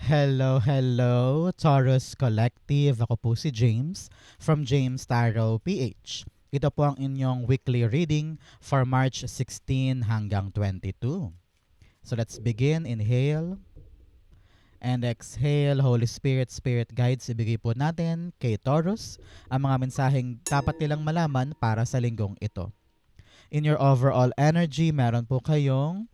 Hello, hello, Taurus Collective. Ako po si James from James Tarot PH. Ito po ang inyong weekly reading for March 16 hanggang 22. So let's begin. Inhale and exhale. Holy Spirit, Spirit Guides, ibigay po natin kay Taurus ang mga mensaheng dapat nilang malaman para sa linggong ito. In your overall energy, meron po kayong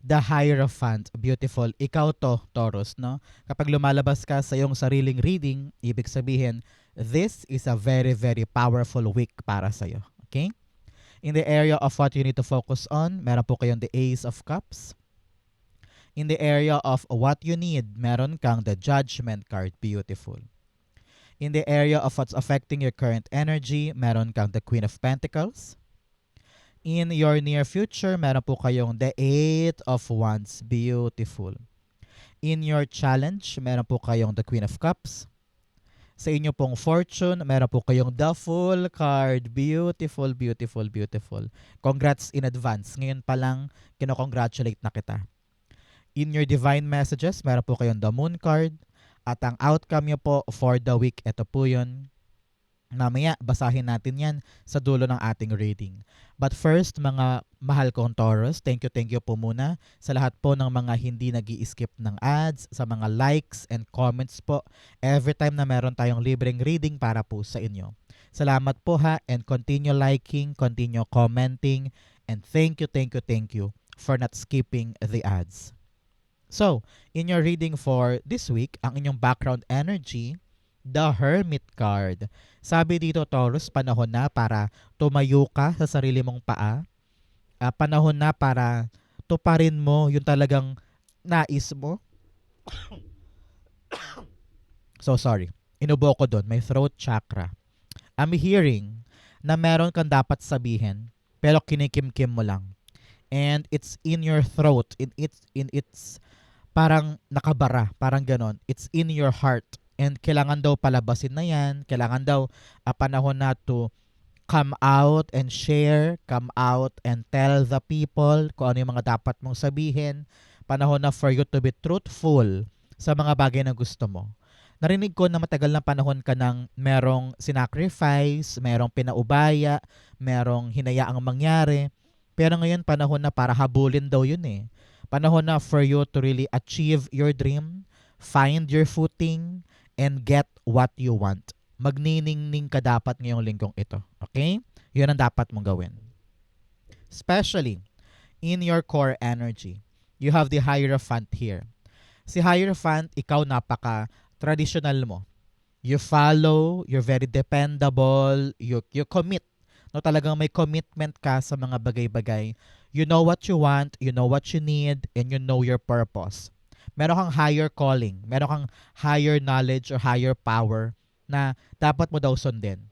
The Hierophant. Beautiful. Ikaw to, Taurus, no? Kapag lumalabas ka sa iyong sariling reading, ibig sabihin, this is a very, very powerful week para sa'yo. Okay? In the area of what you need to focus on, meron po kayong the Ace of Cups. In the area of what you need, meron kang the Judgment card. Beautiful. In the area of what's affecting your current energy, meron kang the Queen of Pentacles. In your near future, meron po kayong the Eight of Wands. Beautiful. In your challenge, meron po kayong the Queen of Cups. Sa inyo pong fortune, meron po kayong the Fool card. Beautiful, beautiful, beautiful. Congrats in advance. Ngayon pa lang, kinocongratulate na kita. In your divine messages, meron po kayong the Moon card. At ang outcome nyo po for the week, ito po yun. Mamaya, basahin natin yan sa dulo ng ating reading. But first, mga mahal kong Taurus, thank you po muna sa lahat po ng mga hindi nag-i-skip ng ads, sa mga likes and comments po every time na meron tayong libreng reading para po sa inyo. Salamat po ha, and continue liking, continue commenting, and thank you for not skipping the ads. So, in your reading for this week, ang inyong background energy, the Hermit card. Sabi dito, Taurus, panahon na para tumayo ka sa sarili mong paa. Panahon na para tuparin mo yung talagang nais mo. So sorry. Inubo ko doon. May throat chakra. I'm hearing na meron kang dapat sabihin pero kinikimkim mo lang. And it's in your throat. It's parang nakabara. Parang ganon. It's in your heart. And kailangan daw palabasin na yan. Kailangan daw panahon na to come out and share, come out and tell the people kung ano yung mga dapat mong sabihin. Panahon na for you to be truthful sa mga bagay na gusto mo. Narinig ko na matagal na panahon ka ng merong sinacrifice, merong pinaubaya, merong hinayaang mangyari. Pero ngayon panahon na para habulin daw yun eh. Panahon na for you to really achieve your dream, find your footing, and get what you want. Magniningning ka dapat ngayong linggong ito. Okay? Yun ang dapat mong gawin. Especially in your core energy. You have the Hierophant here. Si Hierophant, ikaw napaka-traditional mo. You follow, you're very dependable, you commit. No, talagang may commitment ka sa mga bagay-bagay. You know what you want, you know what you need, and you know your purpose. Meron kang higher calling, meron kang higher knowledge or higher power na dapat mo daw sundin.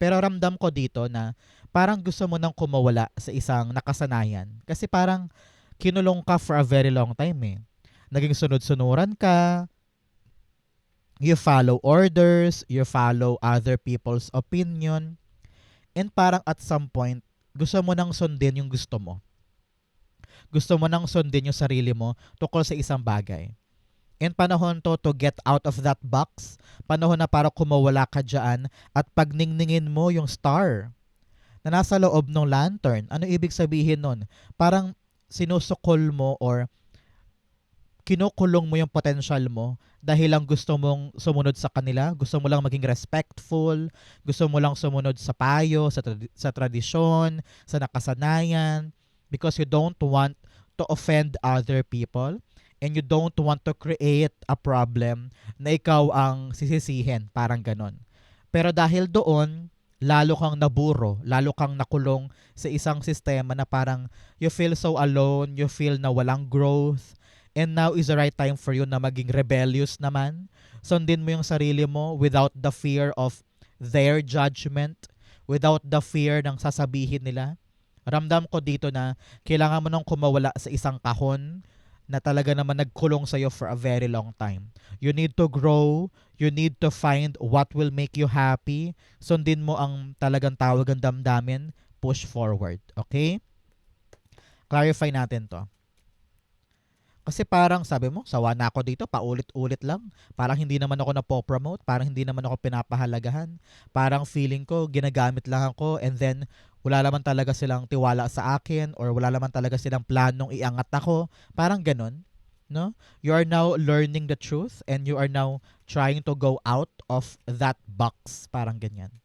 Pero ramdam ko dito na parang gusto mo nang kumawala sa isang nakasanayan. Kasi parang kinulong ka for a very long time eh. Naging sunod-sunuran ka, you follow orders, you follow other people's opinion, and parang at some point, gusto mo nang sundin yung gusto mo. Gusto mo nang sundin yung sarili mo tungkol sa isang bagay. And panahon to get out of that box. Panahon na para kumawala ka dyan at pagningningin mo yung star na nasa loob ng lantern. Ano ibig sabihin nun? Parang sinusukol mo or kinukulong mo yung potential mo dahil lang gusto mong sumunod sa kanila, gusto mo lang maging respectful, gusto mo lang sumunod sa payo, sa tradisyon, sa nakasanayan, because you don't want to offend other people and you don't want to create a problem na ikaw ang sisisihin, parang ganon. Pero dahil doon, lalo kang naburo, lalo kang nakulong sa isang sistema na parang you feel so alone, you feel na walang growth, and now is the right time for you na maging rebellious naman. Sundin mo yung sarili mo without the fear of their judgment, without the fear ng sasabihin nila. Ramdam ko dito na kailangan mo nang kumawala sa isang kahon na talaga naman nagkulong sa'yo for a very long time. You need to grow. You need to find what will make you happy. Sundin mo ang talagang tawag ng damdamin. Push forward. Okay? Clarify natin to. Kasi parang sabi mo, sawa na ako dito, paulit-ulit lang. Parang hindi naman ako napopromote, parang hindi naman ako pinapahalagahan. Parang feeling ko, ginagamit lang ako and then wala naman talaga silang tiwala sa akin or wala naman talaga silang planong iangat ako. Parang ganun. No? You are now learning the truth and you are now trying to go out of that box. Parang ganyan.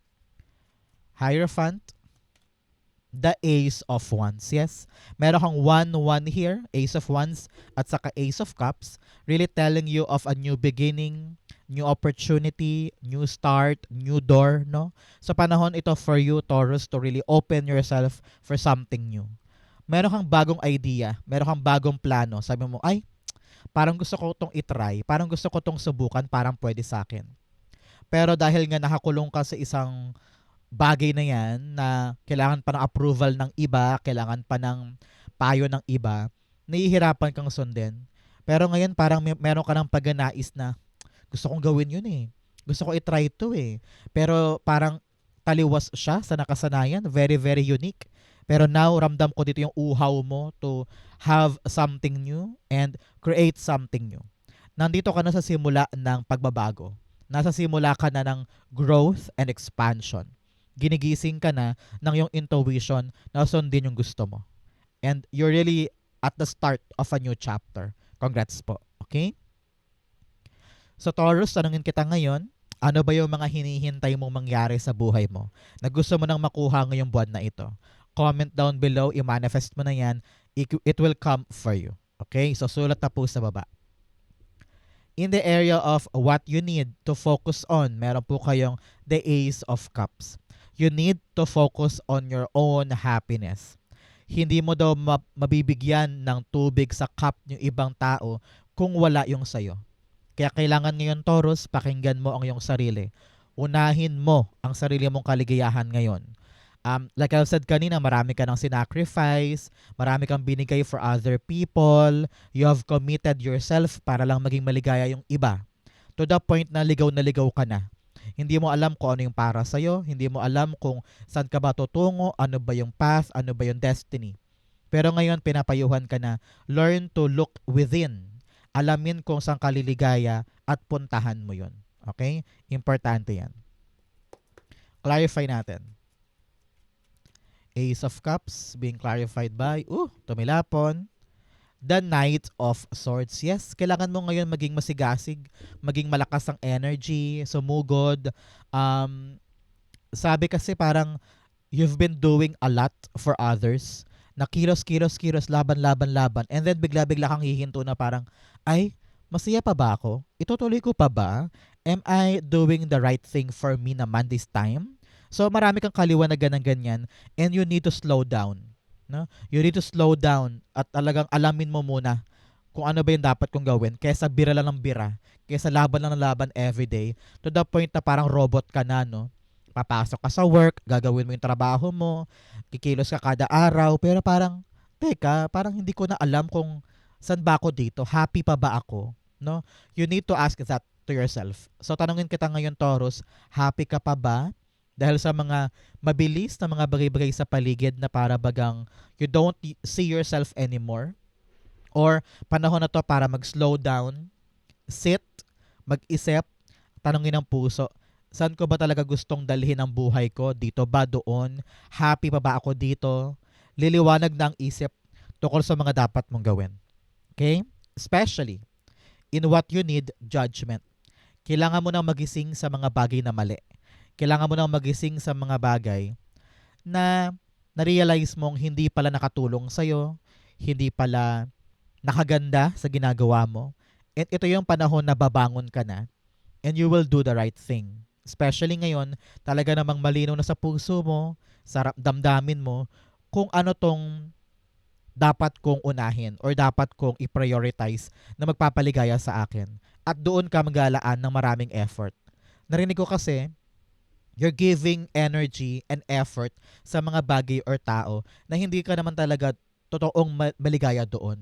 Hierophant, the Ace of Wands. Yes, meron kang 1-1 here, Ace of Wands at saka Ace of Cups, really telling you of a new beginning, new opportunity, new start, new door, no? Sa panahon ito for you, Taurus, to really open yourself for something new. Meron kang bagong idea, meron kang bagong plano. Sabi mo, ay, parang gusto ko tong itry, parang gusto ko tong subukan, parang pwede sa akin. Pero dahil nga nakakulong ka sa isang bagay na yan na kailangan pa ng approval ng iba, kailangan pa ng payo ng iba, nahihirapan kang sundin. Pero ngayon parang meron ka ng pagnanais na gusto kong gawin yun eh. Gusto ko i-try to eh. Pero parang taliwas siya sa nakasanayan. Very, very unique. Pero now, ramdam ko dito yung uhaw mo to have something new and create something new. Nandito ka na sa simula ng pagbabago. Nasa simula ka na ng growth and expansion. Ginigising ka na ng yung intuition na sundin yung gusto mo. And you're really at the start of a new chapter. Congrats po. Okay? So Taurus, tanungin kita ngayon, ano ba yung mga hinihintay mong mangyari sa buhay mo na gusto mo nang makuha ngayong buwan na ito? Comment down below, i-manifest mo na yan. It will come for you. Okay? So sulat na po sa baba. In the area of what you need to focus on, meron po kayong the Ace of Cups. You need to focus on your own happiness. Hindi mo daw mabibigyan ng tubig sa cup yung ibang tao kung wala yung sayo. Kaya kailangan ngayon, Taurus, pakinggan mo ang iyong sarili. Unahin mo ang sarili mong kaligayahan ngayon. Like I said kanina, marami ka ng sinacrifice, marami kang binigay for other people, you have committed yourself para lang maging maligaya yung iba. To the point na ligaw ka na. Hindi mo alam kung ano yung para sa'yo, hindi mo alam kung saan ka ba tutungo, ano ba yung path, ano ba yung destiny. Pero ngayon, pinapayuhan ka na, learn to look within. Alamin kung saan ka liligaya at puntahan mo yun. Okay? Importante yan. Clarify natin. Ace of Cups being clarified by, tumilapon. The Knight of Swords. Yes, kailangan mo ngayon maging masigasig, maging malakas ang energy, sumugod. Sabi kasi parang you've been doing a lot for others. Na kilos, laban. And then bigla-bigla kang hihinto na parang, ay, masaya pa ba ako? Itutuloy ko pa ba? Am I doing the right thing for me naman this time? So marami kang kaliwanagan ng ganyan and you need to slow down. No? You need to slow down at talagang alamin mo muna kung ano ba yung dapat kong gawin kaysa bira lang ng bira, kaysa laban lang ng laban everyday to the point na parang robot ka na, no? Papasok ka sa work, gagawin mo yung trabaho mo, kikilos ka kada araw, pero parang, teka, parang hindi ko na alam kung saan ba ako dito, happy pa ba ako, no? You need to ask that to yourself. So tanungin kita ngayon, Taurus, happy ka pa ba? Dahil sa mga mabilis na mga bagay-bagay sa paligid na para bagang you don't see yourself anymore. Or panahon na to para mag-slow down, sit, mag-isip, tanungin ng puso, saan ko ba talaga gustong dalhin ang buhay ko? Dito ba, doon? Happy pa ba ako dito? Liliwanag na ang isip tungkol sa mga dapat mong gawin. Okay? Especially in what you need, judgment. Kailangan mo nang magising sa mga bagay na mali. Kailangan mo nang magising sa mga bagay na na-realize mong hindi pala nakatulong sa'yo, hindi pala nakaganda sa ginagawa mo. At ito yung panahon na babangon ka na and you will do the right thing. Especially ngayon, talaga namang malinaw na sa puso mo, sa damdamin mo, kung ano tong dapat kong unahin or dapat kong i-prioritize na magpapaligaya sa akin. At doon ka magalaan ng maraming effort. Narinig ko kasi, you're giving energy and effort sa mga bagay or tao na hindi ka naman talaga totoong maligaya doon.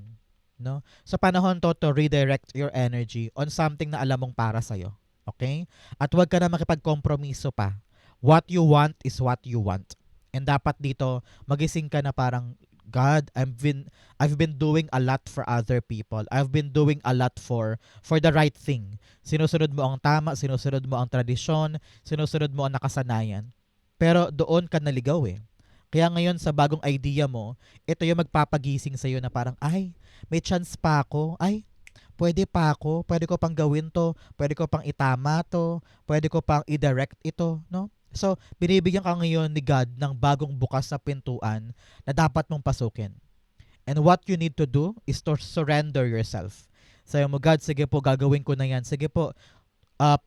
No? Sa panahon to redirect your energy on something na alam mong para sa'yo. Okay? At huwag ka na makipagkompromiso pa. What you want is what you want. And dapat dito, magising ka na parang God, I've been doing a lot for other people. I've been doing a lot for the right thing. Sinusunod mo ang tama, sinusunod mo ang tradisyon, sinusunod mo ang nakasanayan. Pero doon ka naligaw eh. Kaya ngayon sa bagong idea mo, ito yung magpapagising sa'yo na parang, ay, may chance pa ako. Ay, pwede pa ako. Pwede ko pang gawin to. Pwede ko pang itama to. Pwede ko pang i-direct ito. No? So, binibigyan ka ngayon ni God ng bagong bukas na pintuan na dapat mong pasukin. And what you need to do is to surrender yourself. Sabi mo, God, sige po, gagawin ko na yan. Sige po,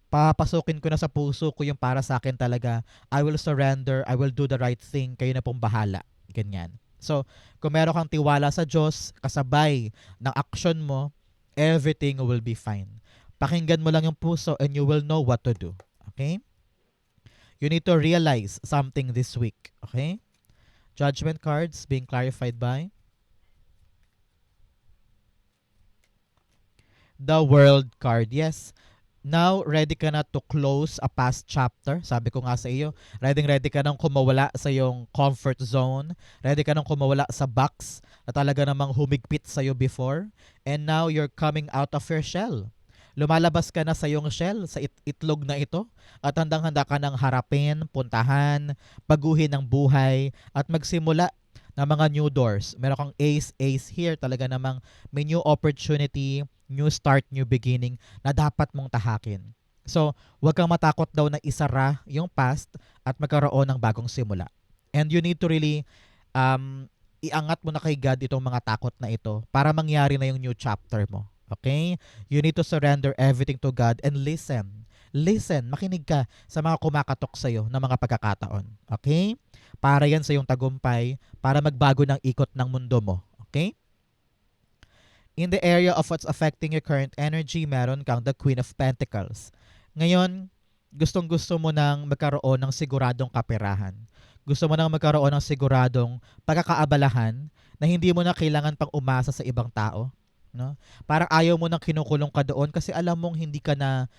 papasukin ko na sa puso ko yung para sa akin talaga. I will surrender. I will do the right thing. Kayo na pong bahala. Ganyan. So, kung meron kang tiwala sa Diyos, kasabay ng action mo, everything will be fine. Pakinggan mo lang yung puso and you will know what to do. Okay? You need to realize something this week. Okay? Judgment cards being clarified by the World card. Yes. Now, ready ka na to close a past chapter. Sabi ko nga sa iyo, ready ka nang kumawala sa iyong comfort zone. Ready ka nang kumawala sa box na talaga namang humigpit sa iyo before. And now, you're coming out of your shell. Lumalabas ka na sa iyong shell, sa itlog na ito. At handang-handa ka nang harapin, puntahan, baguhin ang buhay, at magsimula ng mga new doors. Meron kang ace here. Talaga namang may new opportunity, new start, new beginning na dapat mong tahakin. So, huwag kang matakot daw na isara yung past at magkaroon ng bagong simula. And you need to really iangat mo na kay God itong mga takot na ito para mangyari na yung new chapter mo. Okay? You need to surrender everything to God and listen. Listen, makinig ka sa mga kumakatok sa'yo na mga pagkakataon. Okay? Para yan sa iyong tagumpay, para magbago ng ikot ng mundo mo. Okay? In the area of what's affecting your current energy, meron kang the Queen of Pentacles. Ngayon, gustong-gusto mo nang magkaroon ng siguradong kaperahan. Gusto mo nang magkaroon ng siguradong pagkakaabalahan na hindi mo na kailangan pang umasa sa ibang tao. No? Parang ayaw mo nang kinukulong ka doon kasi alam mong hindi ka na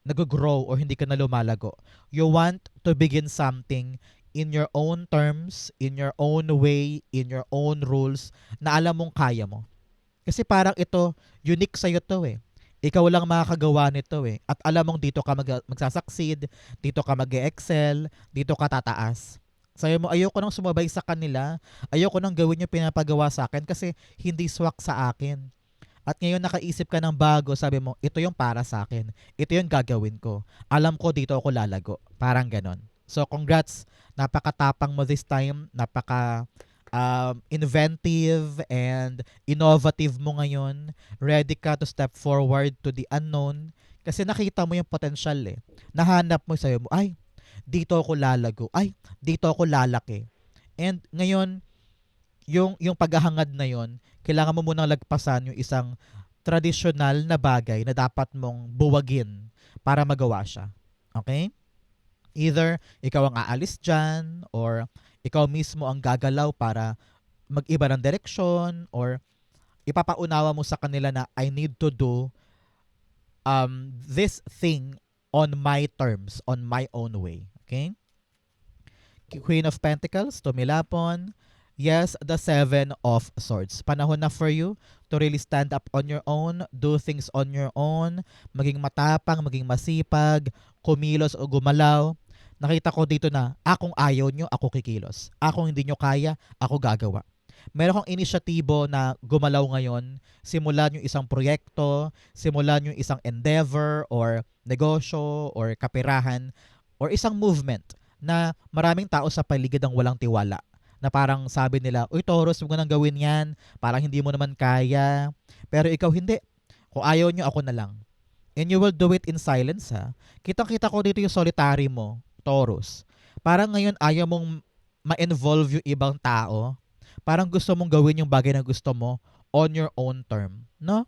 nag-grow or hindi ka na lumalago. You want to begin something in your own terms, in your own way, in your own rules na alam mong kaya mo. Kasi parang ito, unique sa'yo to eh. Ikaw lang makakagawa nito eh. At alam mong dito ka magsasucceed, dito ka mag-excel, dito ka tataas. Sabi mo, ayoko nang sumabay sa kanila, ayoko nang gawin yung pinapagawa sa akin kasi hindi swak sa akin. At ngayon nakaisip ka ng bago, sabi mo, ito yung para sa akin. Ito yung gagawin ko. Alam ko dito ako lalago. Parang ganon. So congrats, napakatapang mo this time, inventive and innovative mo ngayon. Ready ka to step forward to the unknown kasi nakita mo yung potential eh. Nahanap mo sa'yo mo, ay, dito ako lalago. Ay, dito ako lalaki. And ngayon, yung paghahangad na yon, kailangan mo munang lagpasan yung isang traditional na bagay na dapat mong buwagin para magawa siya. Okay? Either ikaw ang aalis dyan or ikaw mismo ang gagalaw para mag-iba ng direksyon or ipapaunawa mo sa kanila na I need to do this thing on my terms, on my own way. Okay? Queen of Pentacles, tumilapon. Yes, the Seven of Swords. Panahon na for you to really stand up on your own, do things on your own, maging matapang, maging masipag, kumilos o gumalaw. Nakita ko dito na, akong ayaw nyo, ako kikilos. Akong hindi nyo kaya, ako gagawa. Meron kang inisyatibo na gumalaw ngayon, simulan yung isang proyekto, simulan yung isang endeavor or negosyo or kapirahan or isang movement na maraming tao sa paligid ang walang tiwala. Na parang sabi nila, uy Taurus, huwag mo nang gawin yan, parang hindi mo naman kaya. Pero ikaw hindi. Kung ayaw nyo, ako na lang. And you will do it in silence ha. Kitang-kita ko dito yung solitary mo, Taurus. Parang ngayon ayaw mong ma-involve yung ibang tao. Parang gusto mong gawin yung bagay na gusto mo on your own term. No?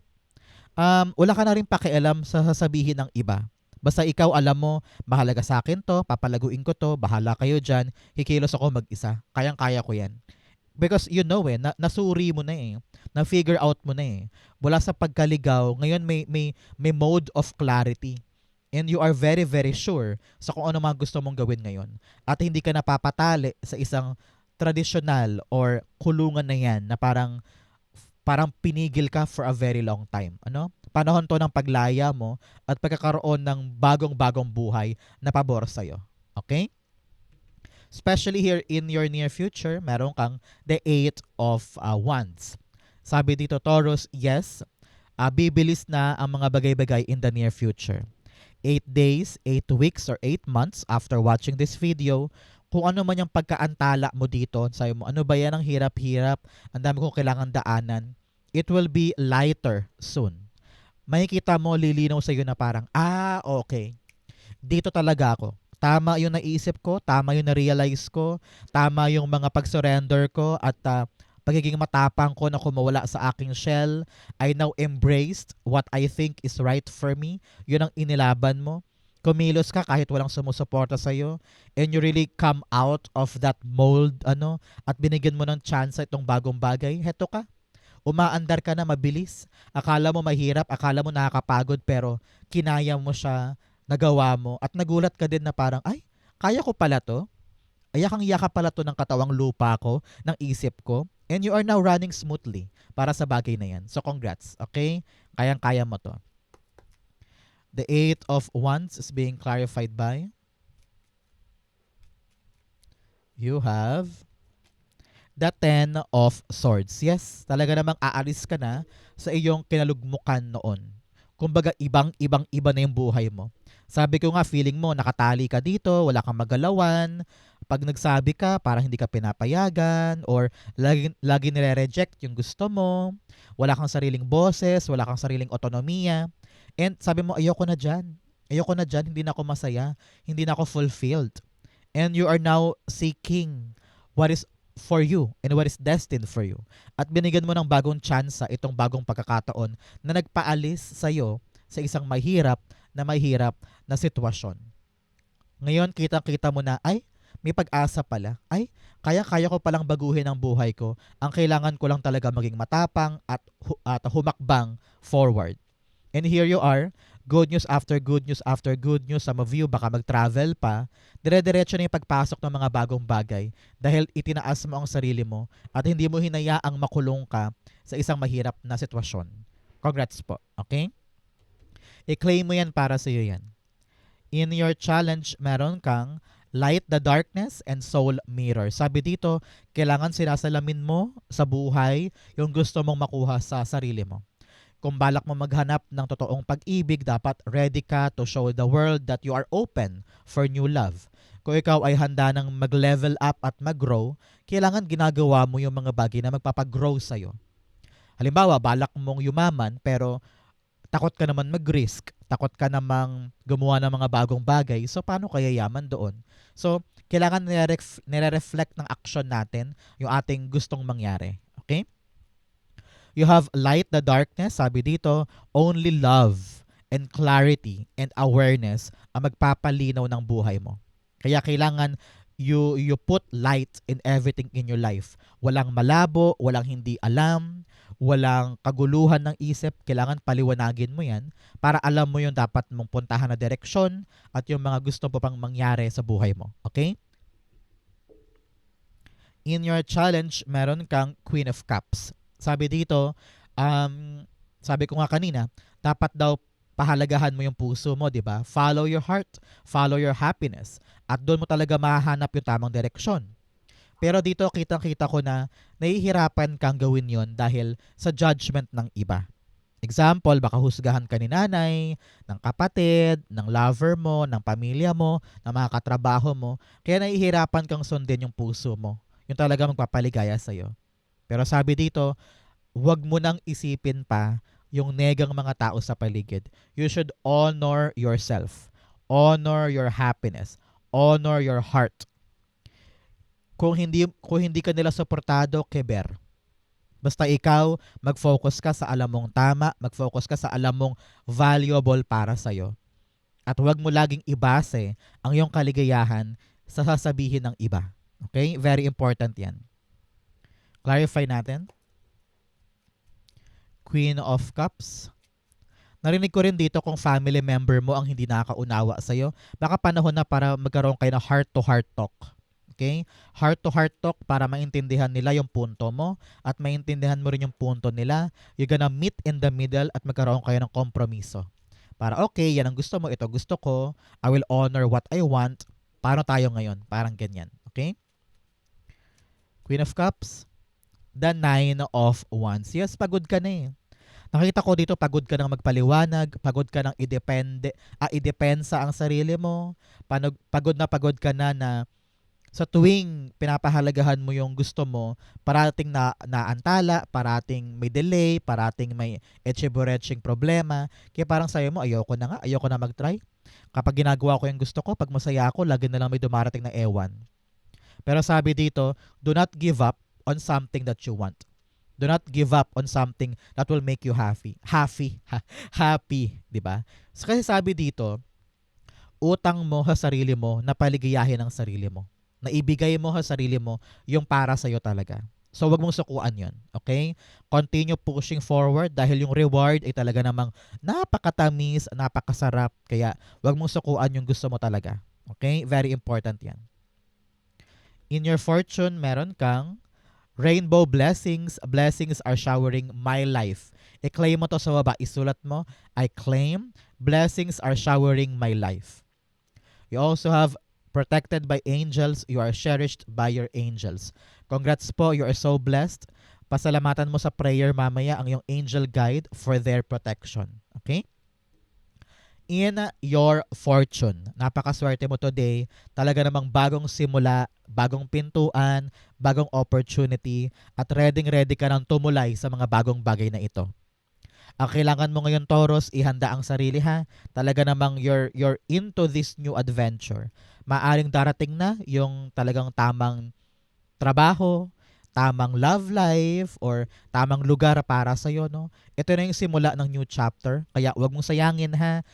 Wala ka na rin pakialam sa sasabihin ng iba. Basta ikaw alam mo, mahalaga sa akin to, papalaguin ko to, bahala kayo dyan, kikilos ako mag-isa. Kayang-kaya ko yan. Because you know nasuri mo na eh. Na-figure out mo na eh. Mula sa pagkaligaw, ngayon may mode of clarity. And you are very, very sure sa kung ano mga gusto mong gawin ngayon. At hindi ka napapatali sa isang traditional or kulungan na yan na parang pinigil ka for a very long time. Ano? Panahon to ng paglaya mo at pagkakaroon ng bagong-bagong buhay na pabor sa'yo. Okay? Especially here in your near future, meron kang the Eight of Wands. Sabi dito, Taurus, yes, bibilis na ang mga bagay-bagay in the near future. 8 days, 8 weeks, or 8 months after watching this video, kung ano man yung pagkaantala mo dito, sabi mo, ano ba yan ang hirap-hirap, ang dami kong kailangan daanan, it will be lighter soon. Makikita mo, lilinaw sa'yo na parang, okay, dito talaga ako. Tama yung naisip ko, tama yung na-realize ko, tama yung mga pag-surrender ko at pagiging matapang ko na kumawala sa aking shell. I now embraced what I think is right for me. Yun ang inilaban mo. Kumilos ka kahit walang sumusuporta sa'yo. And you really come out of that mold, at binigyan mo ng chance itong bagong bagay. Heto ka. Umaandar ka na mabilis. Akala mo mahirap, akala mo nakakapagod, pero kinaya mo siya, nagawa mo, at nagulat ka din na parang, ay, kaya ko pala to. Yakang-yaka pala to ng katawang lupa ko, ng isip ko. And you are now running smoothly para sa bagay na yan. So congrats, okay? Kayang-kaya mo to. The Eight of Wands is being clarified by, you have the Ten of Swords. Yes, talaga namang aalis ka na sa iyong kinalugmukan noon. Kumbaga, ibang-iba na yung buhay mo. Sabi ko nga, feeling mo, nakatali ka dito, wala kang magalawan. Pag nagsabi ka, parang hindi ka pinapayagan, or lagi nire-reject yung gusto mo. Wala kang sariling boses, wala kang sariling otonomiya. And sabi mo, ayoko na dyan. Ayoko na dyan, hindi na ako masaya. Hindi na ako fulfilled. And you are now seeking what is for you and what is destined for you. At binigyan mo ng bagong tsansa itong bagong pagkakataon na nagpaalis sa'yo sa isang mahirap na sitwasyon. Ngayon, kitang-kita mo na, ay, may pag-asa pala. Ay, kaya ko palang baguhin ang buhay ko. Ang kailangan ko lang talaga maging matapang at humakbang forward. And here you are, good news after good news after good news. Some of you baka mag-travel pa. Dire-diretso na yung pagpasok ng mga bagong bagay dahil itinaas mo ang sarili mo at hindi mo hinayaang makulong ka sa isang mahirap na sitwasyon. Congrats po. Okay? I-claim mo yan para sa iyo yan. In your challenge, meron kang light the darkness and soul mirror. Sabi dito, kailangan sinasalamin mo sa buhay yung gusto mong makuha sa sarili mo. Kung balak mo maghanap ng totoong pag-ibig, dapat ready ka to show the world that you are open for new love. Kung ikaw ay handa ng mag-level up at mag-grow, kailangan ginagawa mo yung mga bagay na magpapag-grow sa'yo. Halimbawa, balak mong yumaman pero takot ka naman mag-risk, takot ka namang gumawa ng mga bagong bagay, so paano kaya yaman doon? So, kailangan nire-reflect ng action natin yung ating gustong mangyari. Okay? You have light the darkness, sabi dito, only love and clarity and awareness ang magpapalinaw ng buhay mo. Kaya kailangan you put light in everything in your life. Walang malabo, walang hindi alam, walang kaguluhan ng isip. Kailangan paliwanagin mo yan para alam mo yung dapat mong puntahan na direksyon at yung mga gusto mo pang mangyari sa buhay mo. Okay? In your challenge, meron kang Queen of Cups. Sabi dito, sabi ko nga kanina, dapat daw pahalagahan mo yung puso mo, di ba? Follow your heart, follow your happiness. At doon mo talaga mahahanap yung tamang direksyon. Pero dito, kitang-kita ko na nahihirapan kang gawin yon dahil sa judgment ng iba. Example, baka husgahan ka ni nanay, ng kapatid, ng lover mo, ng pamilya mo, ng mga katrabaho mo. Kaya nahihirapan kang sundin yung puso mo. Yung talaga magpapaligaya sa'yo. Pero sabi dito, huwag mo nang isipin pa yung negang mga tao sa paligid. You should honor yourself. Honor your happiness. Honor your heart. Kung hindi ka nila suportado, keber. Basta ikaw, mag-focus ka sa alam mong tama, mag-focus ka sa alam mong valuable para sa'yo. At huwag mo laging ibase ang iyong kaligayahan sa sasabihin ng iba. Okay? Very important yan. Clarify natin. Queen of Cups. Narinig ko rin dito kung family member mo ang hindi nakakaunawa sa'yo. Baka panahon na para magkaroon kayo ng heart-to-heart talk. Okay? Heart to heart talk para maintindihan nila yung punto mo at maintindihan mo rin yung punto nila. You're gonna meet in the middle at magkaroon kayo ng kompromiso. Para okay, yan ang gusto mo, ito gusto ko. I will honor what I want. Paano tayo ngayon? Parang ganyan. Okay? Queen of Cups. The Nine of Wands. Yes, pagod ka na eh. Nakita ko dito, pagod ka ng magpaliwanag, pagod ka ng idepensa ang sarili mo, pagod ka na sa tuwing pinapahalagahan mo yung gusto mo, parating na naantala, parating may delay, parating may etcheboreching problema. Kaya parang sayo mo, ayoko na mag-try. Kapag ginagawa ko yung gusto ko, pag masaya ako, lagi na lang may dumarating na ewan. Pero sabi dito, do not give up on something that you want. Do not give up on something that will make you happy. Happy, di ba? So, kasi sabi dito, utang mo sa sarili mo na paligayahin ang sarili mo. Na ibigay mo sa sarili mo yung para sa'yo talaga. So, wag mong sukuan yun. Okay? Continue pushing forward dahil yung reward ay talaga namang napakatamis, napakasarap. Kaya, wag mong sukuan yung gusto mo talaga. Okay? Very important yan. In your fortune, meron kang rainbow blessings. Blessings are showering my life. I-claim mo to sa baba. Isulat mo, I claim blessings are showering my life. You also have protected by angels. You are cherished by your angels. Congrats po. You are so blessed. Pasalamatan mo sa prayer mamaya ang iyong angel guide for their protection. Okay? In your fortune. Napakaswerte mo today. Talaga namang bagong simula, bagong pintuan, bagong opportunity, at ready ka nang tumulay sa mga bagong bagay na ito. Ang kailangan mo ngayon, Taurus, ihanda ang sarili ha. Talaga namang you're into this new adventure. Maaring darating na yung talagang tamang trabaho, tamang love life, or tamang lugar para sa'yo, no? Ito na yung simula ng new chapter. Kaya wag mong sayangin ha.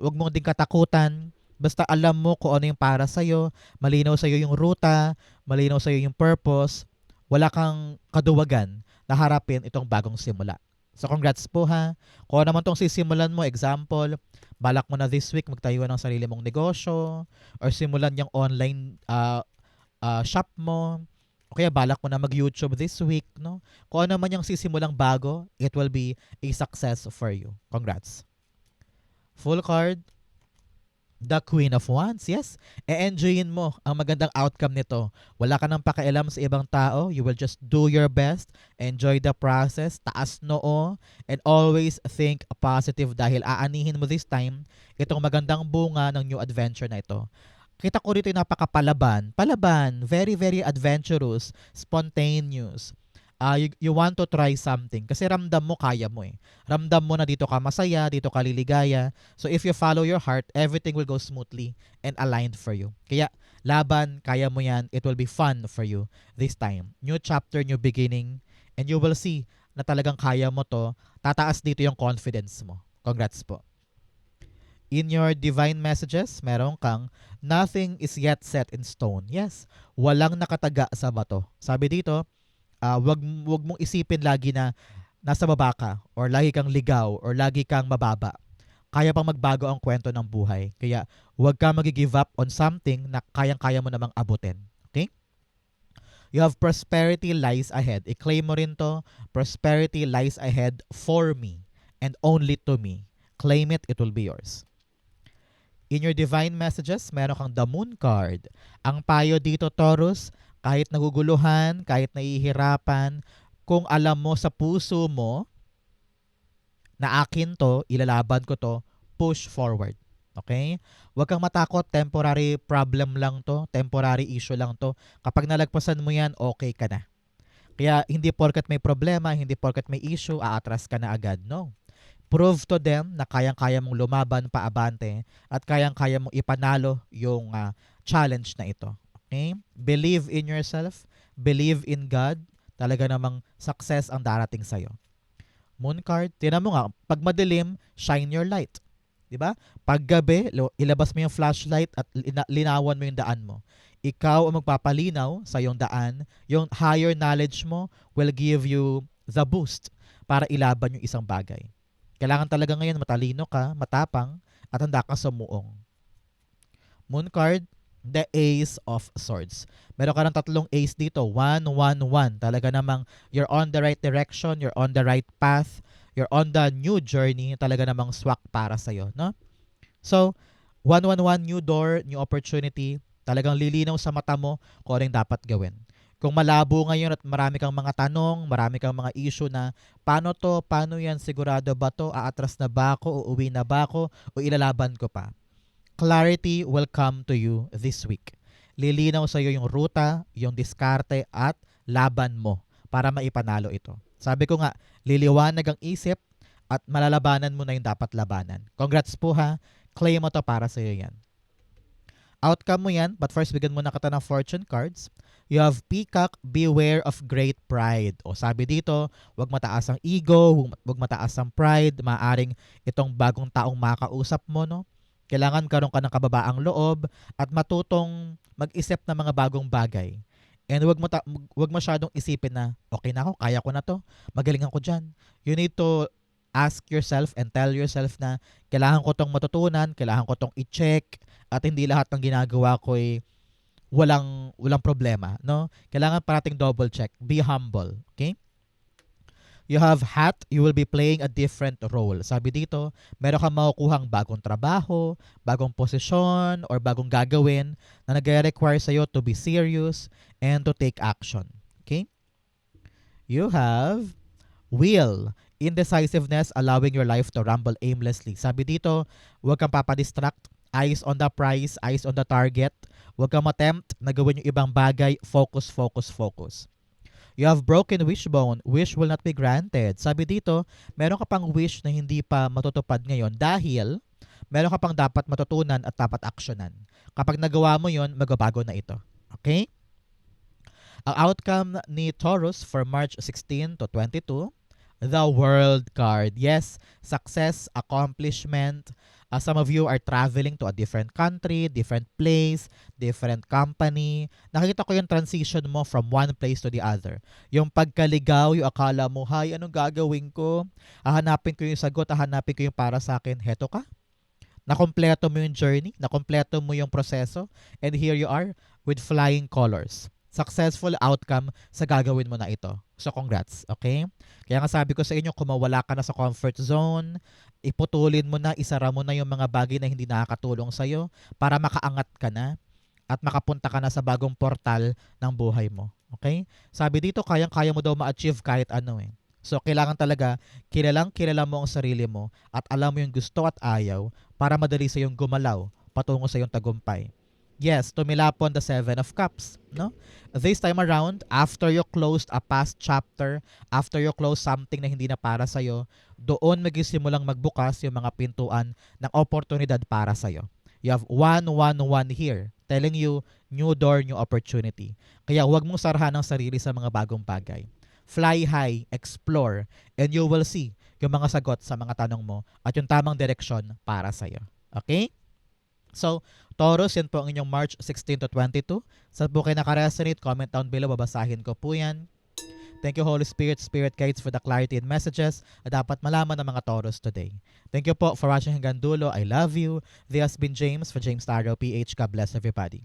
Wag mong din katakutan. Basta alam mo kung ano yung para sa'yo. Malinaw sa'yo yung ruta. Malinaw sa'yo yung purpose. Wala kang kaduwagan na harapin itong bagong simula. So congrats po ha. Kung ano naman tong sisimulan mo, example, balak mo na this week magtayo ng sarili mong negosyo or simulan yung online shop mo. O kaya balak mo na mag-YouTube this week, no? Kung ano man yung sisimulang bago, it will be a success for you. Congrats. Full card, the Queen of Wands. Yes, e-enjoyin mo ang magandang outcome nito. Wala ka nang pakialam sa ibang tao. You will just do your best. Enjoy the process. Taas noo. And always think positive dahil aanihin mo this time itong magandang bunga ng new adventure na ito. Kita ko dito yung napakapalaban. Palaban. Very, very adventurous. Spontaneous. You want to try something. Kasi ramdam mo, kaya mo eh. Ramdam mo na dito ka masaya, dito ka liligaya. So if you follow your heart, everything will go smoothly and aligned for you. Kaya laban, kaya mo yan. It will be fun for you this time. New chapter, new beginning. And you will see na talagang kaya mo to. Tataas dito yung confidence mo. Congrats po. In your divine messages, meron kang nothing is yet set in stone. Yes, walang nakataga sa bato. Sabi dito, wag mong isipin lagi na nasa baba ka or lagi kang ligaw or lagi kang mababa. Kaya pang magbago ang kwento ng buhay. Kaya wag ka mag-give up on something na kayang-kaya mo namang abutin. Okay? You have prosperity lies ahead. I-claim mo rin to. Prosperity lies ahead for me and only to me. Claim it, it will be yours. In your divine messages, meron kang the moon card. Ang payo dito, Taurus, kahit naguguluhan, kahit nahihirapan, kung alam mo sa puso mo na akin to, ilalaban ko to, push forward. Okay? Huwag kang matakot, temporary problem lang to, temporary issue lang to. Kapag nalagpasan mo yan, okay ka na. Kaya hindi porkat may problema, hindi porkat may issue, aatras ka na agad. No. Prove to them na kayang-kaya mong lumaban paabante at kayang-kaya mong ipanalo yung challenge na ito. Okay? Believe in yourself. Believe in God. Talaga namang success ang darating sa'yo. Moon card, tinan mo nga, pag madilim, shine your light. Diba? Pag gabi, ilabas mo yung flashlight at linawan mo yung daan mo. Ikaw ang magpapalinaw sa iyong daan. Yung higher knowledge mo will give you the boost para ilaban yung isang bagay. Kailangan talaga ngayon matalino ka, matapang, at handa kang sumuong. Moon card, the Ace of Swords. Meron ka ng tatlong ace dito. 1, 1, 1. Talaga namang you're on the right direction, you're on the right path, you're on the new journey. Talaga namang swak para sa'yo, no? So, 111, new door, new opportunity. Talagang lilinaw sa mata mo kung ano yung dapat gawin. Kung malabo ngayon at marami kang mga tanong, marami kang mga issue na paano to, paano yan, sigurado ba to, aatras na ba ako, uuwi na ba ako, o ilalaban ko pa. Clarity will come to you this week. Lilinaw sa iyo yung ruta, yung diskarte at laban mo para maipanalo ito. Sabi ko nga, liliwanag ang isip at malalabanan mo na yung dapat labanan. Congrats po ha. Claim mo to para sa iyo yan. Outcome mo yan, but first bigyan mo na kita ng fortune cards. You have Peacock, beware of great pride. O sabi dito, wag mataas ang ego, wag mataas ang pride. Maaring itong bagong taong makausap mo, no? Kailangan karoon ka ng kababaang loob at matutong mag-isip ng mga bagong bagay. And wag masyadong isipin na, okay na ako, kaya ko na to, magaling ako dyan. You need to ask yourself and tell yourself na kailangan ko tong matutunan, kailangan ko tong i-check, at hindi lahat ng ginagawa ko ay walang problema, no? Kailangan parating double check. Be humble, okay? You have hat, you will be playing a different role. Sabi dito, meron kang makukuhang bagong trabaho, bagong posisyon, or bagong gagawin na nag-require sa'yo to be serious and to take action. Okay? You have will, indecisiveness, allowing your life to rumble aimlessly. Sabi dito, huwag kang papadistract, eyes on the prize, eyes on the target. Huwag kang attempt na gawin yung ibang bagay, focus, focus, focus. You have broken wishbone, wish will not be granted. Sabi dito, meron ka pang wish na hindi pa matutupad ngayon dahil meron ka pang dapat matutunan at dapat aksyonan. Kapag nagawa mo yon, magbabago na ito. Okay? Ang outcome ni Taurus for March 16 to 22, the World card. Yes, success, accomplishment. Some of you are traveling to a different country, different place, different company. Nakita ko yung transition mo from one place to the other. Yung pagkaligaw, yung akala mo, hay, anong gagawin ko? Hahanapin ko yung sagot, hahanapin ko yung para sa akin. Heto ka. Nakompleto mo yung journey, nakompleto mo yung proseso, and here you are with flying colors. Successful outcome sa gagawin mo na ito. So congrats, okay? Kaya nga sabi ko sa inyo, kung mawala ka na sa comfort zone, iputulin mo na, isara mo na yung mga bagay na hindi nakakatulong sa'yo para makaangat ka na at makapunta ka na sa bagong portal ng buhay mo. Okay? Sabi dito, kayang-kaya mo daw ma-achieve kahit ano eh. So, kailangan talaga kilala mo ang sarili mo at alam mo yung gusto at ayaw para madali sa yung gumalaw patungo sa yung tagumpay. Yes, tumilapon the Seven of Cups, no? This time around, after you closed a past chapter, after you closed something na hindi na para sa'yo, doon magsimulang magbukas yung mga pintuan ng oportunidad para sa'yo. You have 111 here, telling you, new door, new opportunity. Kaya huwag mong sarahan ang sarili sa mga bagong bagay. Fly high, explore, and you will see yung mga sagot sa mga tanong mo at yung tamang direksyon para sa'yo. Okay? So, Taurus, yan po ang inyong March 16 to 22. Sa po kayo nakaresonate, comment down below, babasahin ko po yan. Thank you, Holy Spirit, Spirit Guides, for the clarity and messages na dapat malaman ng mga Taurus today. Thank you po for watching hanggang dulo. I love you. This has been James for James Taro PH. God bless everybody.